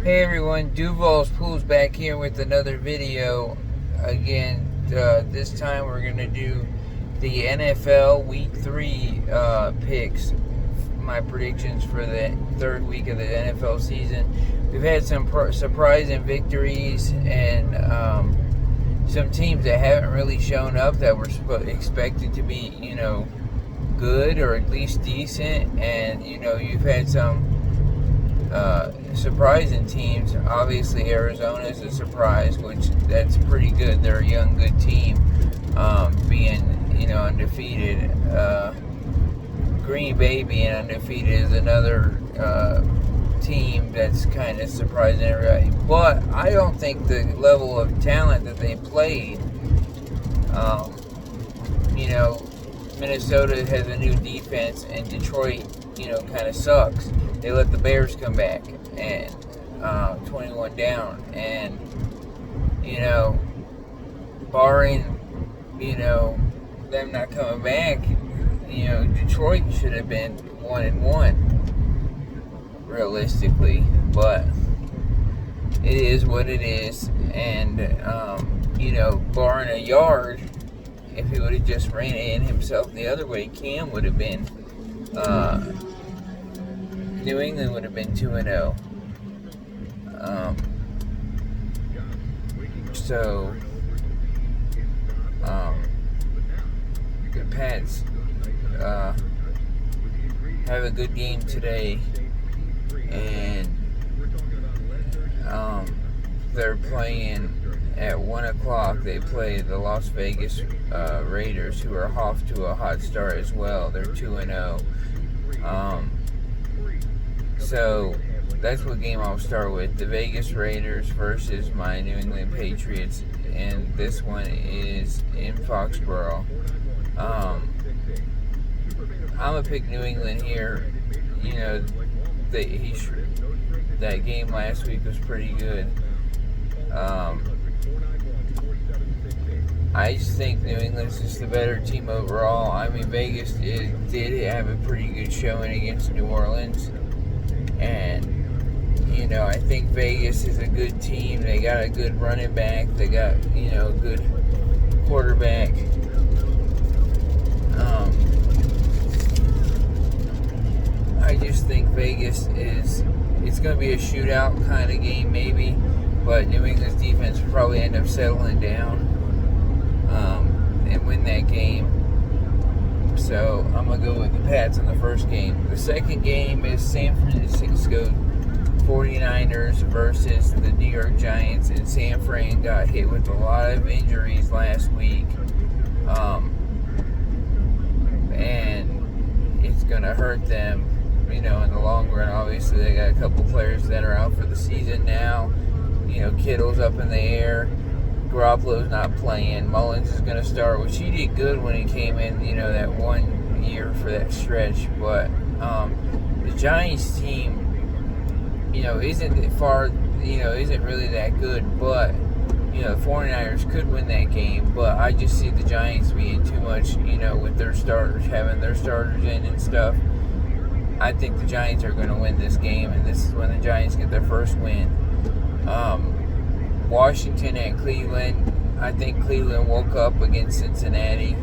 Hey everyone, Duval's Pools back here with another video. Again, this time we're going to do the NFL Week 3 picks, my predictions for the third week of the NFL season. We've had some surprising victories and some teams that haven't really shown up that were expected to be, good or at least decent. And, you've had some surprising teams. Obviously Arizona is a surprise, which that's pretty good. They're a young, good team, being undefeated. Green Bay being undefeated is another team that's kind of surprising everybody. But I don't think the level of talent that they played, Minnesota has a new defense and Detroit kind of sucks. They let the Bears come back and 21 down, and barring them not coming back, Detroit should have been 1-1 realistically, but it is what it is. And barring a yard, if he would have just ran it in himself the other way, Cam would have been New England would have been 2-0. The Pats have a good game today, and they're playing at 1 o'clock. They play the Las Vegas Raiders, who are off to a hot start as well. They're 2-0. So that's what game I'll start with. The Vegas Raiders versus my New England Patriots. And this one is in Foxborough. I'm going to pick New England here. That game last week was pretty good. I just think New England's just the better team overall. I mean, Vegas did have a pretty good showing against New Orleans. And, I think Vegas is a good team. They got a good running back. They got, a good quarterback. I just think Vegas it's going to be a shootout kind of game maybe, but New England's defense will probably end up settling down and win that game. So I'm going to go with the Pats in the first game. The second game is San Francisco 49ers versus the New York Giants. And San Fran got hit with a lot of injuries last week. And it's going to hurt them, in the long run. Obviously, they got a couple players that are out for the season now. Kittle's up in the air. Garoppolo's not playing. Mullins is going to start, which he did good when he came in, that 1 year for that stretch. But the Giants team, isn't far, isn't really that good. But, the 49ers could win that game. But I just see the Giants being too much, with their starters, having their starters in and stuff. I think the Giants are going to win this game, and this is when the Giants get their first win. Washington and Cleveland. I think Cleveland woke up against Cincinnati.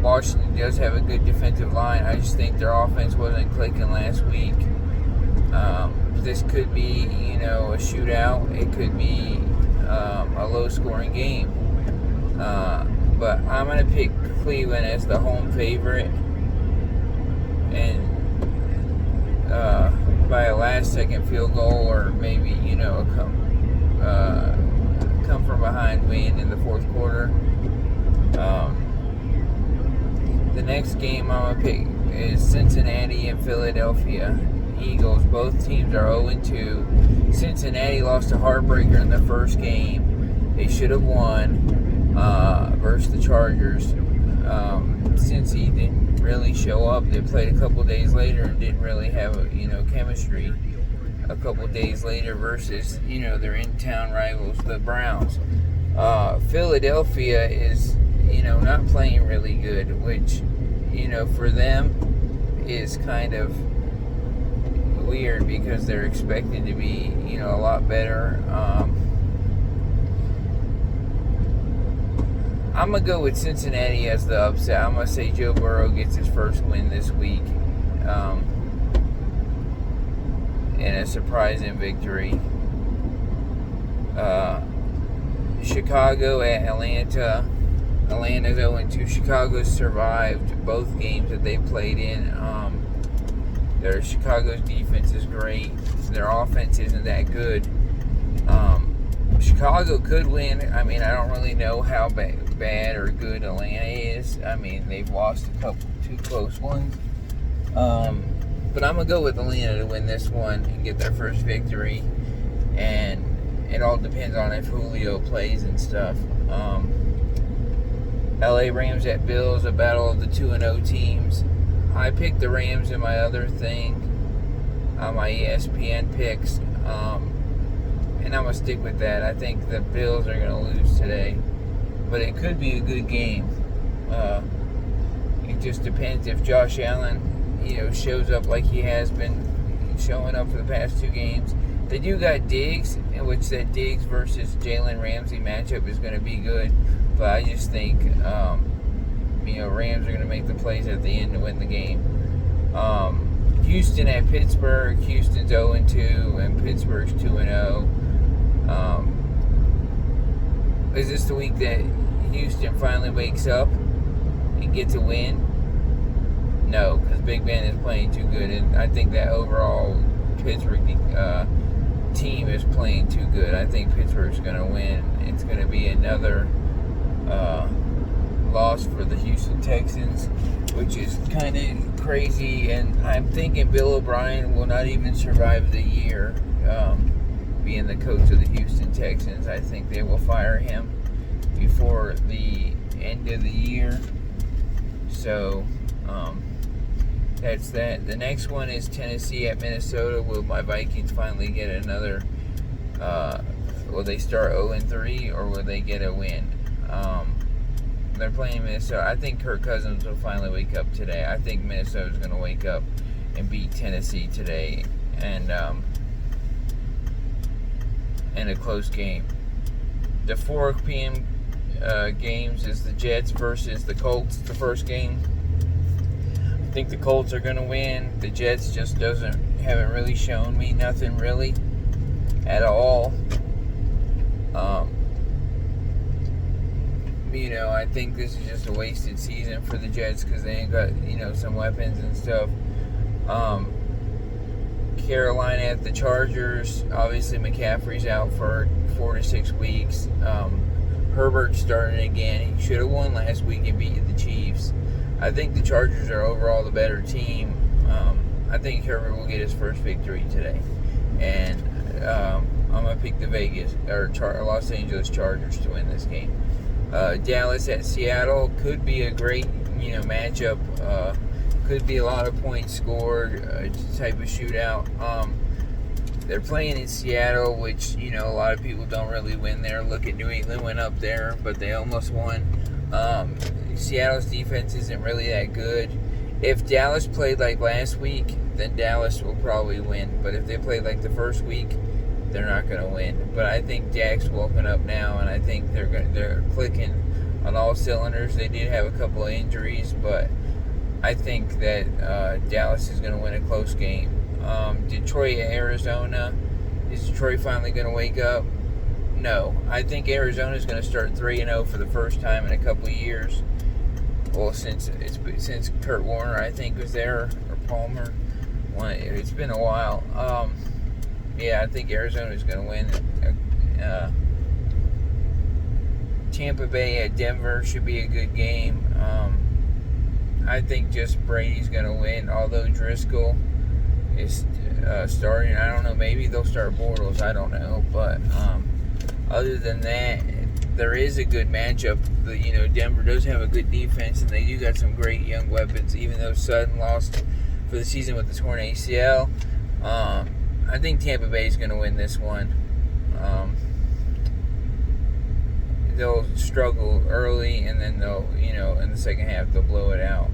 Washington does have a good defensive line. I just think their offense wasn't clicking last week. This could be, a shootout. It could be a low-scoring game. But I'm going to pick Cleveland as the home favorite. And by a last-second field goal, or maybe, come from behind win in the fourth quarter. The next game I'm going to pick is Cincinnati and Philadelphia Eagles. Both teams are 0-2. Cincinnati lost a heartbreaker in the first game. They should have won versus the Chargers. Cincy didn't really show up. They played a couple days later and didn't really have chemistry a couple days later versus their in-town rivals, the Browns. Philadelphia is not playing really good, which for them is kind of weird because they're expected to be, a lot better. I'm going to go with Cincinnati as the upset. I'm going to say Joe Burrow gets his first win this week in a surprising victory. Chicago at Atlanta. Atlanta's 0-2. Chicago's survived both games that they played in. Chicago's defense is great. Their offense isn't that good. Chicago could win. I mean, I don't really know how bad or good Atlanta is. I mean, they've lost two close ones. But I'm going to go with Atlanta to win this one and get their first victory. And it all depends on if Julio plays and stuff. LA Rams at Bills, a battle of the 2-0 teams. I picked the Rams in my other thing, my ESPN picks, and I'm going to stick with that. I think the Bills are going to lose today, but it could be a good game. It just depends if Josh Allen, shows up like he has been showing up for the past two games. They do got Diggs, in which that Diggs versus Jalen Ramsey matchup is going to be good, but I just think, Rams are going to make the plays at the end to win the game. Houston at Pittsburgh. Houston's 0-2, and Pittsburgh's 2-0. Is this the week that Houston finally wakes up and gets a win? No, because Big Ben is playing too good, and I think that overall Pittsburgh team is playing too good. I think Pittsburgh's going to win. It's going to be another loss for the Houston Texans, which is kind of crazy, and I'm thinking Bill O'Brien will not even survive the year being the coach of the Houston Texans. I think they will fire him before the end of the year. So that's that. The next one is Tennessee at Minnesota. Will my Vikings finally get another will they start 0-3 or will they get a win? They're playing Minnesota. I think Kirk Cousins will finally wake up today. I think Minnesota's going to wake up and beat Tennessee today, and in a close game. The 4 p.m. Games is the Jets versus the Colts. The first game, I think the Colts are going to win. The Jets just haven't really shown me nothing really at all. I think this is just a wasted season for the Jets because they ain't got, some weapons and stuff. Carolina at the Chargers. Obviously, McCaffrey's out for 4 to 6 weeks. Herbert's starting again. He should have won last week and beat the Chiefs. I think the Chargers are overall the better team. I think Herbert will get his first victory today. And I'm going to pick the Los Angeles Chargers to win this game. Dallas at Seattle could be a great, matchup. Could be a lot of points scored, type of shootout. They're playing in Seattle, which, a lot of people don't really win there. Look at New England went up there, but they almost won. Seattle's defense isn't really that good. If Dallas played like last week, then Dallas will probably win. But if they played like the first week, they're not going to win. But I think Dak's woken up now, and I think they're clicking on all cylinders. They did have a couple of injuries, but I think that Dallas is going to win a close game. Detroit at Arizona. Is Detroit finally going to wake up? No. I think Arizona is going to start 3-0 for the first time in a couple of years. Well, since Kurt Warner, I think, was there, or Palmer. It's been a while. Yeah, I think Arizona is going to win. Tampa Bay at Denver should be a good game. I think just Brady's going to win, although Driscoll is starting. I don't know, maybe they'll start Bortles. I don't know. But other than that, there is a good matchup. Denver does have a good defense, and they do got some great young weapons, even though Sutton lost for the season with the torn ACL. I think Tampa Bay is going to win this one. They'll struggle early, and then they'll, in the second half, they'll blow it out.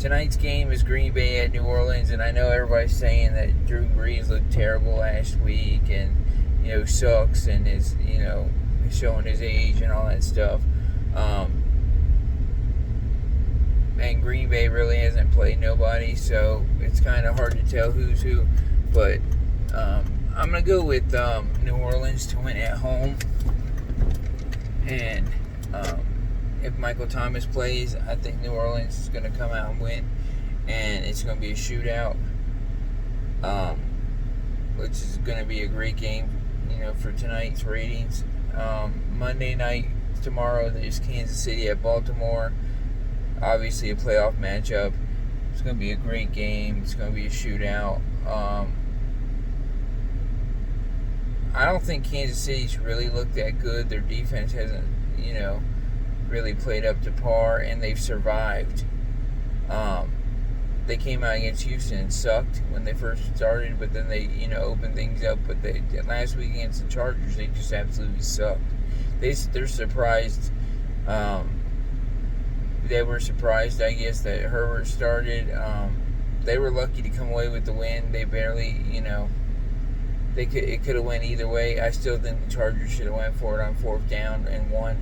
tonight's game is Green Bay at New Orleans, and I know everybody's saying that Drew Brees looked terrible last week and, sucks and is, showing his age and all that stuff. And Green Bay really hasn't played nobody, so it's kind of hard to tell who's who. But I'm going to go with New Orleans to win at home. And if Michael Thomas plays, I think New Orleans is going to come out and win. And it's going to be a shootout, which is going to be a great game, for tonight's ratings. Monday night, tomorrow, there's Kansas City at Baltimore. Obviously a playoff matchup. It's going to be a great game. It's going to be a shootout. I don't think Kansas City's really looked that good. Their defense hasn't, really played up to par, and they've survived. They came out against Houston and sucked when they first started, but then they, opened things up. But last week against the Chargers, they just absolutely sucked. They're surprised. They were surprised, I guess, that Herbert started. They were lucky to come away with the win. They barely, it could have went either way. I still think the Chargers should have went for it on 4th down and won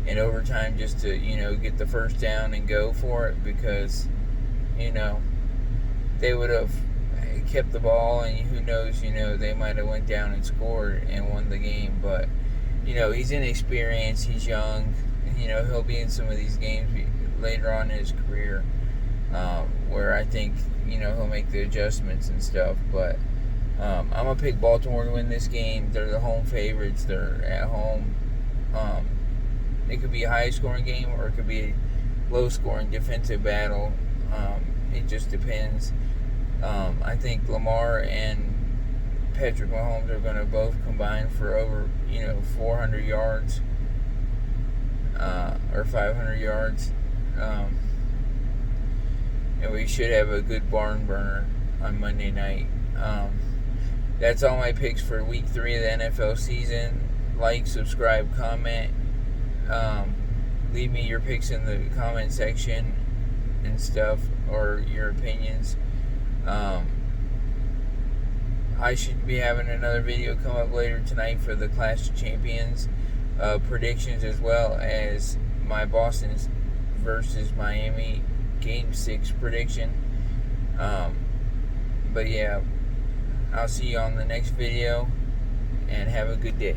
in overtime just to, get the first down and go for it, because, they would have kept the ball, and who knows, they might have went down and scored and won the game. But, he's inexperienced, he's young, he'll be in some of these games later on in his career, where I think, he'll make the adjustments and stuff. But I'm going to pick Baltimore to win this game. They're the home favorites. They're at home. It could be a high-scoring game, or it could be a low-scoring defensive battle. It just depends. I think Lamar and Patrick Mahomes are going to both combine for over, 400 yards or 500 yards. And we should have a good barn burner on Monday night. That's all my picks for Week 3 of the NFL season. Like, subscribe, comment. Leave me your picks in the comment section and stuff, or your opinions. I should be having another video come up later tonight for the Clash of Champions predictions, as well as my Boston versus Miami Game 6 prediction. But yeah, I'll see you on the next video, and have a good day.